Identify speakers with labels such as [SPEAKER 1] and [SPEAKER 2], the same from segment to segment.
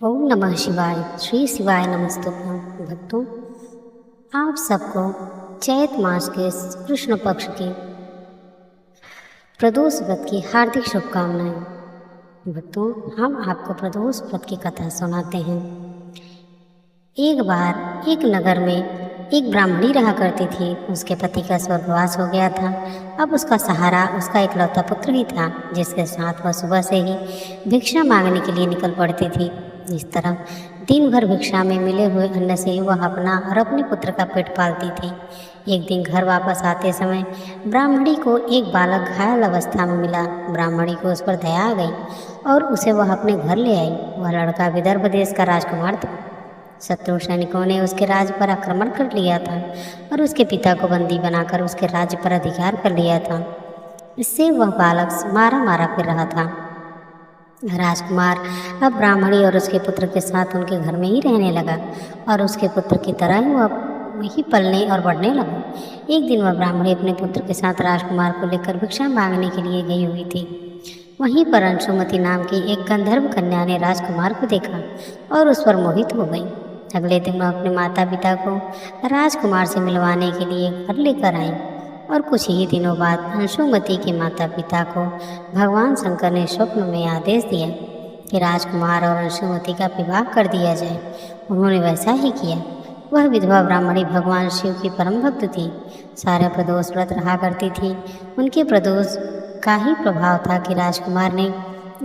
[SPEAKER 1] ओम नमः शिवाय। श्री शिवाय नमस्तुभ्यं। भक्तों, आप सबको चैत मास के कृष्ण पक्ष की प्रदोष व्रत की हार्दिक शुभकामनाएं। भक्तों, हम आपको प्रदोष व्रत की कथा सुनाते हैं। एक बार एक नगर में एक ब्राह्मणी रहा करती थी। उसके पति का स्वर्गवास हो गया था। अब उसका सहारा उसका इकलौता पुत्र ही था, जिसके साथ वह सुबह से ही भिक्षा मांगने के लिए निकल पड़ती थी। इस तरह दिन भर भिक्षा में मिले हुए अन्न से वह अपना और अपने पुत्र का पेट पालती थी। एक दिन घर वापस आते समय ब्राह्मणी को एक बालक घायल अवस्था में मिला। ब्राह्मणी को उस पर दया आ गई और उसे वह अपने घर ले आई। वह लड़का विदर्भ देश का राजकुमार था। शत्रु सैनिकों ने उसके राज्य पर आक्रमण कर लिया था और उसके पिता को बंदी बनाकर उसके राज्य पर अधिकार कर लिया था। इससे वह बालक मारा मारा फिर रहा था। राजकुमार अब ब्राह्मणी और उसके पुत्र के साथ उनके घर में ही रहने लगा और उसके पुत्र की तरह ही वह ही पलने और बढ़ने लगा। एक दिन वह ब्राह्मणी अपने पुत्र के साथ राजकुमार को लेकर भिक्षा मांगने के लिए गई हुई थी। वहीं पर अंशुमति नाम की एक गंधर्व कन्या ने राजकुमार को देखा और उस पर मोहित हो गई। अगले दिन वह अपने माता पिता को राजकुमार से मिलवाने के लिए घर लेकर आई और कुछ ही दिनों बाद अंशुमति के माता पिता को भगवान शंकर ने स्वप्न में आदेश दिया कि राजकुमार और अंशुमति का विवाह कर दिया जाए। उन्होंने वैसा ही किया। वह विधवा ब्राह्मणी भगवान शिव की परम भक्त थी। सारे प्रदोष व्रत रहा करती थी। उनके प्रदोष का ही प्रभाव था कि राजकुमार ने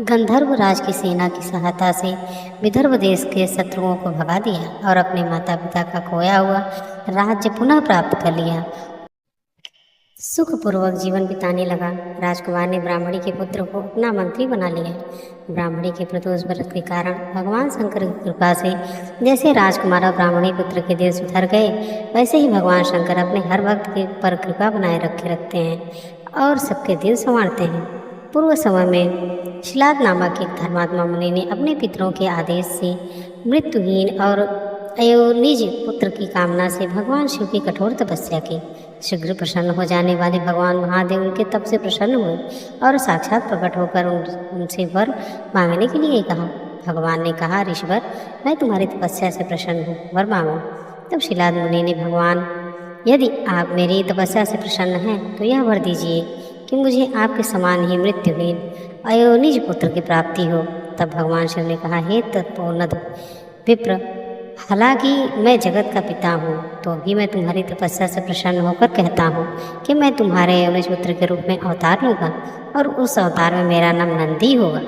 [SPEAKER 1] गंधर्व राज की सेना की सहायता से विदर्भ देश के शत्रुओं को भगा दिया और अपने माता पिता का खोया हुआ राज्य पुनः प्राप्त कर लिया। सुखपूर्वक जीवन बिताने लगा। राजकुमार ने ब्राह्मणी के पुत्र को अपना मंत्री बना लिया। ब्राह्मणी के प्रदोष व्रत के कारण भगवान शंकर की कृपा से जैसे राजकुमार और ब्राह्मणी पुत्र के दिल सुधर गए, वैसे ही भगवान शंकर अपने हर भक्त के पर कृपा बनाए रखते हैं और सबके दिल संवारते हैं। पूर्व समय में शिलाद नामक एक धर्मात्मा मुनि ने अपने पितरों के आदेश से मृत्युहीन और अयोनिज पुत्र की कामना से भगवान शिव की कठोर तपस्या की। शीघ्र प्रसन्न हो जाने वाले भगवान महादेव उनके तप से प्रसन्न हुए और साक्षात प्रकट होकर उनसे वर मांगने के लिए कहा। भगवान ने कहा, ऋषिवर, मैं तुम्हारी तपस्या से प्रसन्न हूँ, वर मांगो। तब शिलाद मुनि ने, भगवान, यदि आप मेरी तपस्या से प्रसन्न हैं तो यह वर दीजिए कि मुझे आपके समान ही मृत्युहीन अयोनिज पुत्र की प्राप्ति हो। तब भगवान शिव ने कहा, हे तपोन्नत विप्र, हालांकि मैं जगत का पिता हूँ तो भी मैं तुम्हारी तपस्या से प्रसन्न होकर कहता हूँ कि मैं तुम्हारे अयोनिज पुत्र के रूप में अवतार लूँगा और उस अवतार में मेरा नाम नंदी होगा।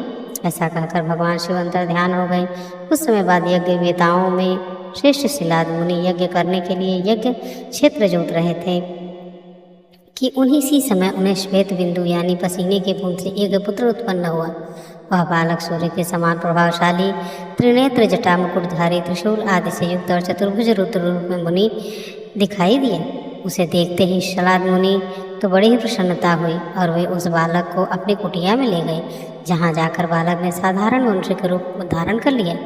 [SPEAKER 1] ऐसा कहकर भगवान शिव अंतर ध्यान हो गए। कुछ समय बाद यज्ञ वेताओं में श्रेष्ठ शिलाद मुनि यज्ञ करने के लिए यज्ञ क्षेत्र जोत रहे थे कि उन्हीं सी समय उन्हें श्वेत बिंदु यानी पसीने के बूंद से एक पुत्र उत्पन्न हुआ। वह बालक सूर्य के समान प्रभावशाली, त्रिनेत्र, जटा, मुकुटधारी, त्रिशूल आदि से युक्त और चतुर्भुज रुद्र रूप में मुनि दिखाई दिया। उसे देखते ही शिलाद मुनि तो बड़ी ही प्रसन्नता हुई और वे उस बालक को अपनी कुटिया में ले गए, जहाँ जाकर बालक ने साधारण मनुष्य के रूप धारण कर लिया।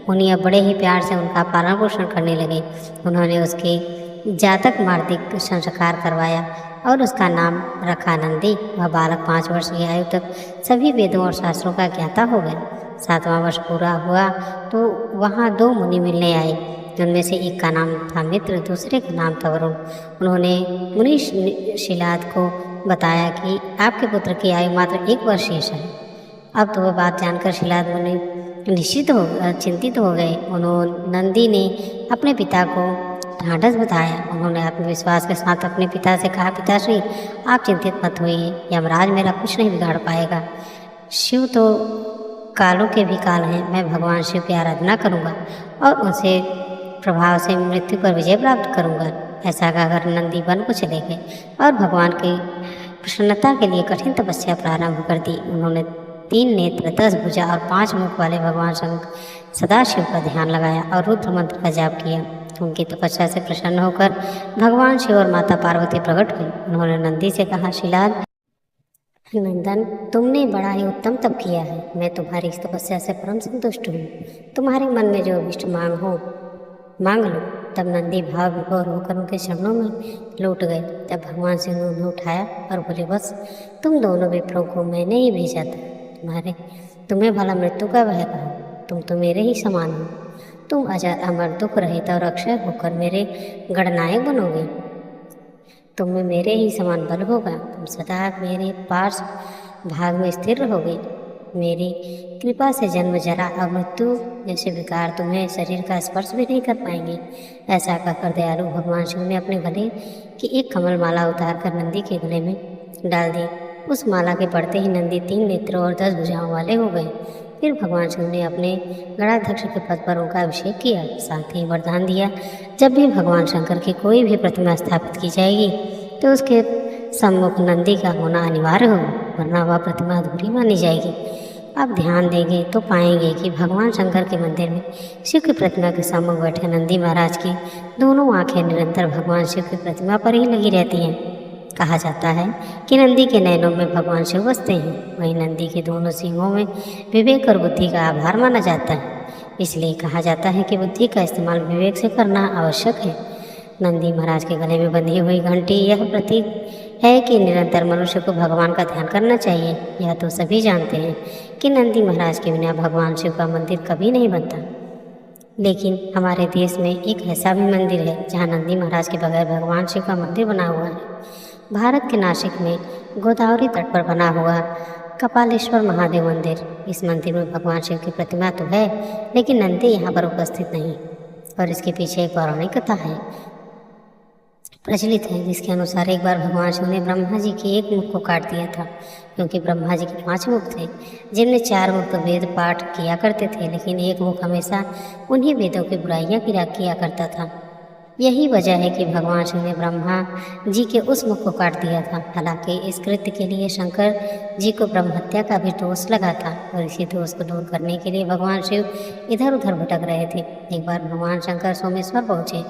[SPEAKER 1] मुनि अब बड़े ही प्यार से उनका पालन पोषण करने लगे। उन्होंने उसके जातक मार्दिक संस्कार करवाया और उसका नाम रखा नंदी। वह बालक 5 वर्ष की आयु तक सभी वेदों और शास्त्रों का ज्ञाता हो गया। 7वां वर्ष पूरा हुआ तो वहाँ 2 मुनि मिलने आए। उनमें से एक का नाम था मित्र, दूसरे का नाम था वरुण। उन्होंने मुनि शिलाद को बताया कि आपके पुत्र की आयु मात्र 1 वर्ष शेष है। अब तो वह बात जानकर शिलाद मुनि चिंतित हो गए। उन्होंने नंदी ने अपने पिता को ढांढस बताया। उन्होंने आत्मविश्वास के साथ अपने पिता से कहा, पिताश्री, आप चिंतित मत होइए, यमराज मेरा कुछ नहीं बिगाड़ पाएगा। शिव तो कालों के भी काल हैं। मैं भगवान शिव की आराधना करूंगा और उनसे प्रभाव से मृत्यु पर विजय प्राप्त करूंगा। ऐसा कहकर नंदी वन को चले गए और भगवान की प्रसन्नता के लिए कठिन तपस्या प्रारंभ कर दी। उन्होंने 3 नेत्र, 10 भुजा और 5 मुख वाले भगवान सदाशिव का ध्यान लगाया और रुद्र मंत्र का जाप किया। उनकी तपस्या से प्रसन्न होकर भगवान शिव और माता पार्वती प्रकट हुई। उन्होंने नंदी से कहा, शिलाद नंदन, तुमने बड़ा ही उत्तम तप किया है। मैं तुम्हारी इस तपस्या से परम संतुष्ट हूँ। तुम्हारे मन में जो इष्ट मांग लो। तब नंदी भाव विभोर होकर उनके चरणों में लौट गए। तब भगवान शिव ने उन्हें उठाया और बोले, बस तुम दोनों विप्रों को मैंने ही भेजा था। तुम्हें भला मृत्यु का भय कहा। तुम तो मेरे ही समान हो। तुम अजर अमर दुख रहित और अक्षय होकर मेरे गणनायक बनोगे। तुम में मेरे ही समान बल होगा। तुम सदा मेरे पास भाग में स्थिर रहोगे। मेरी कृपा से जन्म, जरा और मृत्यु जैसे विकार तुम्हें शरीर का स्पर्श भी नहीं कर पाएंगे। ऐसा कहकर दयालु भगवान शिव ने अपने गले की एक कमल माला उतार कर नंदी के गले में डाल दी। उस माला के पड़ते ही नंदी 3 नेत्रों और 10 भुजाओं वाले हो गए। फिर भगवान शिव ने अपने गणाध्यक्ष के पद पर उनका अभिषेक किया। साथ ही वरदान दिया, जब भी भगवान शंकर की कोई भी प्रतिमा स्थापित की जाएगी तो उसके सम्मुख नंदी का होना अनिवार्य हो, वरना वह प्रतिमा अधूरी मानी जाएगी। आप ध्यान देंगे तो पाएंगे कि भगवान शंकर के मंदिर में शिव की प्रतिमा के सम्मुख बैठे नंदी महाराज की दोनों आंखें निरंतर भगवान शिव की प्रतिमा पर ही लगी रहती हैं। कहा जाता है कि नंदी के नैनों में भगवान शिव बसते हैं। वहीं नंदी के दोनों सींगों में विवेक और बुद्धि का आभार माना जाता है। इसलिए कहा जाता है कि बुद्धि का इस्तेमाल विवेक से करना आवश्यक है। नंदी महाराज के गले में बंधी हुई घंटी यह प्रतीक है कि निरंतर मनुष्य को भगवान का ध्यान करना चाहिए। यह तो सभी जानते हैं कि नंदी महाराज के बिना भगवान शिव का मंदिर कभी नहीं बनता। लेकिन हमारे देश में एक ऐसा भी मंदिर है जहाँ नंदी महाराज के बगैर भगवान शिव का मंदिर बना हुआ है। भारत के नासिक में गोदावरी तट पर बना हुआ कपालेश्वर महादेव मंदिर। इस मंदिर में भगवान शिव की प्रतिमा तो है, लेकिन नंदी यहाँ पर उपस्थित नहीं। और इसके पीछे एक पौराणिक कथा है प्रचलित है, जिसके अनुसार एक बार भगवान शिव ने ब्रह्मा जी के एक मुख को काट दिया था, क्योंकि ब्रह्मा जी के 5 मुख थे, जिनमें 4 मुख तो वेद पाठ किया करते थे, लेकिन एक मुख हमेशा उन्हीं वेदों की बुराइयां किया करता था। यही वजह है कि भगवान शिव ने ब्रह्मा जी के उस मुख को काट दिया था। हालांकि इस कृत्य के लिए शंकर जी को ब्रह्म हत्या का भी दोष लगा था, और इसी दोष को दूर करने के लिए भगवान शिव इधर उधर भटक रहे थे। एक बार भगवान शंकर सोमेश्वर पहुँचे,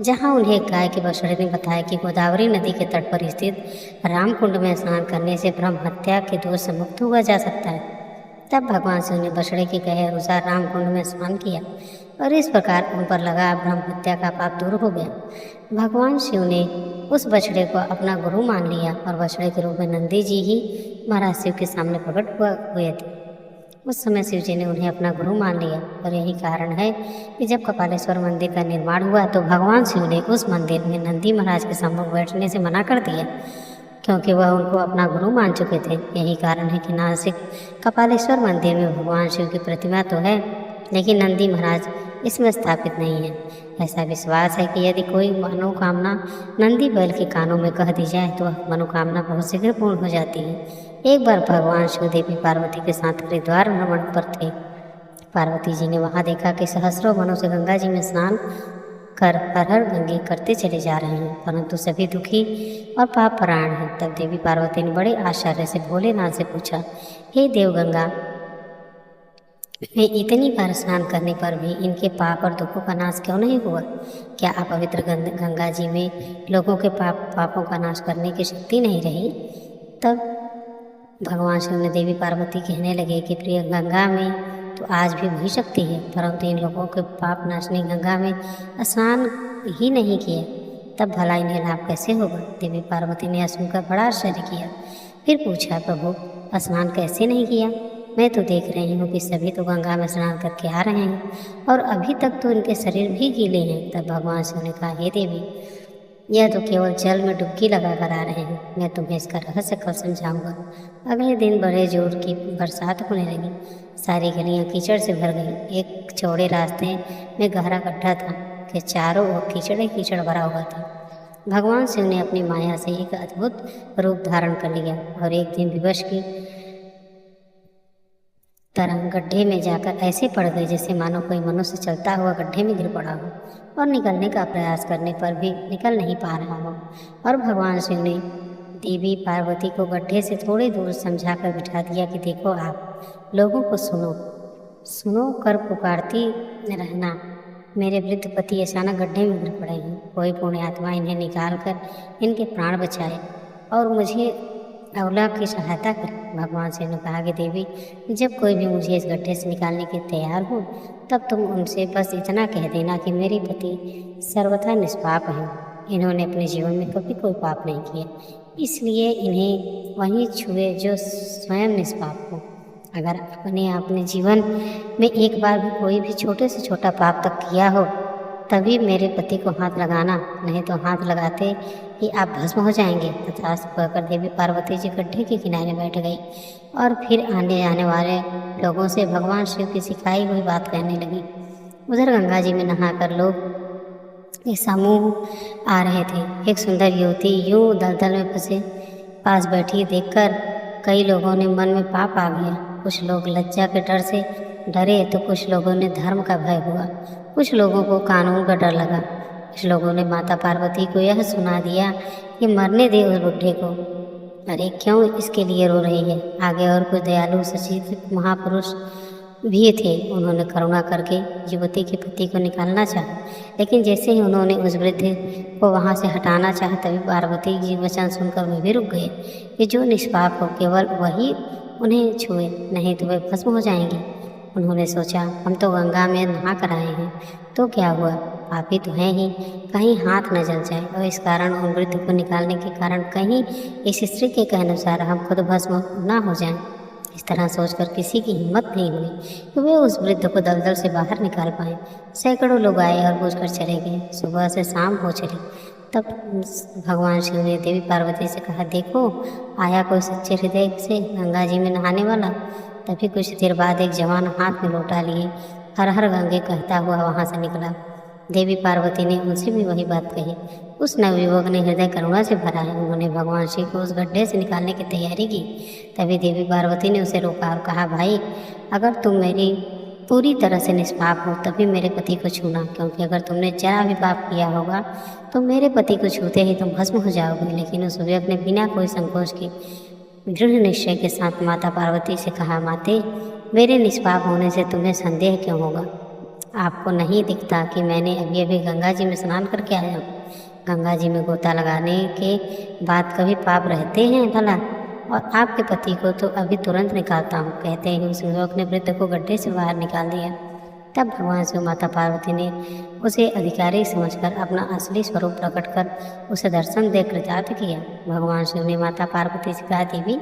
[SPEAKER 1] जहाँ उन्हें एक गाय के बछड़े ने बताया कि गोदावरी नदी के तट पर स्थित रामकुंड में स्नान करने से ब्रह्म हत्या के दोष से मुक्त हुआ जा सकता है। तब भगवान शिव ने बछड़े के कहे अनुसार रामकुंड में स्नान किया, और इस प्रकार उन पर लगा ब्रह्म हत्या का पाप दूर हो गया। भगवान शिव ने उस बछड़े को अपना गुरु मान लिया, और बछड़े के रूप में नंदी जी ही महाराज शिव के सामने प्रकट हुए थे। उस समय शिव जी ने उन्हें अपना गुरु मान लिया, और यही कारण है कि जब कपालेश्वर मंदिर का निर्माण हुआ तो भगवान शिव ने उस मंदिर में नंदी महाराज के सम्मुख बैठने से मना कर दिया, क्योंकि वह उनको अपना गुरु मान चुके थे। यही कारण है कि नासिक कपालेश्वर मंदिर में भगवान शिव की प्रतिमा तो है, लेकिन नंदी महाराज इसमें स्थापित नहीं है। ऐसा विश्वास है कि यदि कोई मनोकामना नंदी बैल के कानों में कह दी जाए तो वह मनोकामना बहुत शीघ्र पूर्ण हो जाती है। एक बार भगवान शिव देवी पार्वती के साथ हरिद्वार भ्रमण पर थे। पार्वती जी ने वहां देखा कि सहस्रों मनुष्य गंगा जी में स्नान कर हर हर गंगे करते चले जा रहे हैं, परंतु सभी दुखी और पाप परायण हैं। तब देवी पार्वती ने बड़े आश्चर्य से भोलेनाथ से पूछा, हे देव गंगा, में इतनी बार स्नान करने पर भी इनके पाप और दुखों का नाश क्यों नहीं हुआ? क्या अपवित्र गंगा जी में लोगों के पापों का नाश करने की शक्ति नहीं रही? तब भगवान शिव ने देवी पार्वती कहने लगे कि प्रिय, गंगा में तो आज भी वही शक्ति है, परंतु इन लोगों के पाप नाशनी गंगा में स्नान ही नहीं किया, तब भला इन्हें लाभ कैसे होगा? देवी पार्वती ने यह सुनकर बड़ा आश्चर्य किया। फिर पूछा, प्रभु, स्नान कैसे नहीं किया? मैं तो देख रही हूँ कि सभी तो गंगा में स्नान करके आ रहे हैं, और अभी तक तो इनके शरीर भी गीले हैं। तब भगवान शिव ने कहा, हे देवी, यह तो केवल जल में डुबकी लगा कर आ रहे हैं। मैं तुम्हें इसका रहस्य कल समझाऊंगा। अगले दिन बड़े जोर की बरसात होने लगी। सारी गलियां कीचड़ से भर गई। एक चौड़े रास्ते में गहरा गड्ढा था कि चारों ओर कीचड़ ही कीचड़ भरा हुआ था। भगवान शिव ने अपनी माया से एक अद्भुत रूप धारण कर लिया, और एक दिन विवश की तरह गड्ढे में जाकर ऐसे पड़ गए जैसे मानो कोई मनुष्य चलता हुआ गड्ढे में गिर पड़ा हो, और निकलने का प्रयास करने पर भी निकल नहीं पा रहा हो। और भगवान शिव ने देवी पार्वती को गड्ढे से थोड़ी दूर समझाकर बिठा दिया कि देखो, आप लोगों को सुनो कर पुकारती रहना, मेरे वृद्ध पति अचानक गड्ढे में गिर पड़े हैं। कोई पुण्य आत्मा इन्हें निकाल कर इनके प्राण बचाए और मुझे अवला की सहायता कर। भगवान शिव ने कहा कि देवी, जब कोई भी मुझे इस गड्ढे से निकालने के तैयार हो, तब तुम उनसे बस इतना कह देना कि मेरे पति सर्वथा निष्पाप हैं। इन्होंने अपने जीवन में कभी कोई पाप नहीं किया, इसलिए इन्हें वहीं छुए जो स्वयं निष्पाप हो। अगर आपने अपने जीवन में एक बार भी कोई भी छोटे से छोटा पाप तक किया हो, तभी मेरे पति को हाथ लगाना, नहीं तो हाथ लगाते ही आप भस्म हो जाएंगे। तथास्तु कहकर देवी पार्वती जी गड्ढे के किनारे बैठ गई और फिर आने जाने वाले लोगों से भगवान शिव की सिखाई हुई बात कहने लगी। उधर गंगा जी में नहाकर लोग एक समूह आ रहे थे। एक सुंदर युवती यूं दलदल में फंसे पास बैठी देखकर कई लोगों ने मन में पाप आ गया। कुछ लोग लज्जा के डर से डरे तो कुछ लोगों ने धर्म का भय हुआ, कुछ लोगों को कानून का डर लगा। कुछ लोगों ने माता पार्वती को यह सुना दिया कि मरने दे उस बुढ़े को। अरे क्यों इसके लिए रो रही है? आगे और कुछ दयालु सचेत महापुरुष भी थे। उन्होंने करुणा करके युवती के पति को निकालना चाहा, लेकिन जैसे ही उन्होंने उस वृद्ध को वहां से हटाना चाहा, तभी पार्वती जी वचन सुनकर वे भी रुक गए कि जो निष्पाप हो केवल वही उन्हें छुए, नहीं तो वे भस्म हो जाएंगे। उन्होंने सोचा, हम तो गंगा में नहा कर आए हैं, तो क्या हुआ, पापी तो हैं ही, कहीं हाथ न जल जाए। और इस कारण उन वृद्ध को निकालने के कारण कहीं इस स्त्री के कहनुसार हम खुद भस्म न हो जाएं। इस तरह सोचकर किसी की हिम्मत नहीं हुई कि वे उस वृद्ध को दलदल से बाहर निकाल पाए। सैकड़ों लोग आए और पूछकर चले गए। सुबह से शाम हो चली, तब भगवान शिव ने देवी पार्वती से कहा, देखो आया कोई सच्चे हृदय से गंगा जी में नहाने वाला। तभी कुछ देर बाद एक जवान हाथ में लोटा लिए हर हर गंगे कहता हुआ वहां से निकला। देवी पार्वती ने उनसे भी वही बात कही। उस नवयुवक ने हृदय करुणा से भरा है। उन्होंने भगवान शिव को उस गड्ढे से निकालने की तैयारी की। तभी देवी पार्वती ने उसे रोका और कहा, भाई अगर तुम मेरी पूरी तरह से निष्पाप हो तभी मेरे पति को छूना, क्योंकि अगर तुमने जरा भी पाप किया होगा तो मेरे पति को छूते ही तुम भस्म हो जाओगे। लेकिन उस युवक ने बिना कोई संकोच के दृढ़ निश्चय के साथ माता पार्वती से कहा, माते मेरे निष्पाप होने से तुम्हें संदेह क्यों होगा? आपको नहीं दिखता कि मैंने अभी अभी गंगा जी में स्नान करके आया हूँ? गंगा जी में गोता लगाने के बाद कभी पाप रहते हैं भला? और आपके पति को तो अभी तुरंत निकालता हूँ। कहते ही उस युवक ने वृद्ध को गड्ढे से बाहर निकाल दिया। तब भगवान शिव माता पार्वती ने उसे अधिकारी समझकर अपना असली स्वरूप प्रकट कर उसे दर्शन दे कृतार्थ किया। भगवान शिव ने माता पार्वती से कहा, देवी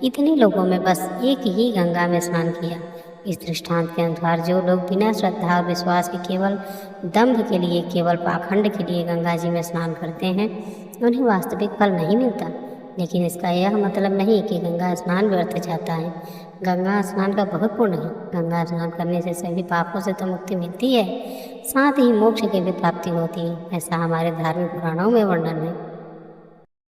[SPEAKER 1] इतने लोगों में बस एक ही गंगा में स्नान किया। इस दृष्टांत के अनुसार जो लोग बिना श्रद्धा और विश्वास के केवल दंभ के लिए, केवल पाखंड के लिए गंगा जी में स्नान करते हैं, उन्हें वास्तविक फल नहीं मिलता। लेकिन इसका यह मतलब नहीं कि गंगा स्नान व्यर्थ जाता है। गंगा स्नान का बहुत पुण्य है। गंगा स्नान करने से सभी पापों से तो मुक्ति मिलती है, साथ ही मोक्ष की भी प्राप्ति होती है। ऐसा हमारे धार्मिक पुराणों में वर्णन है।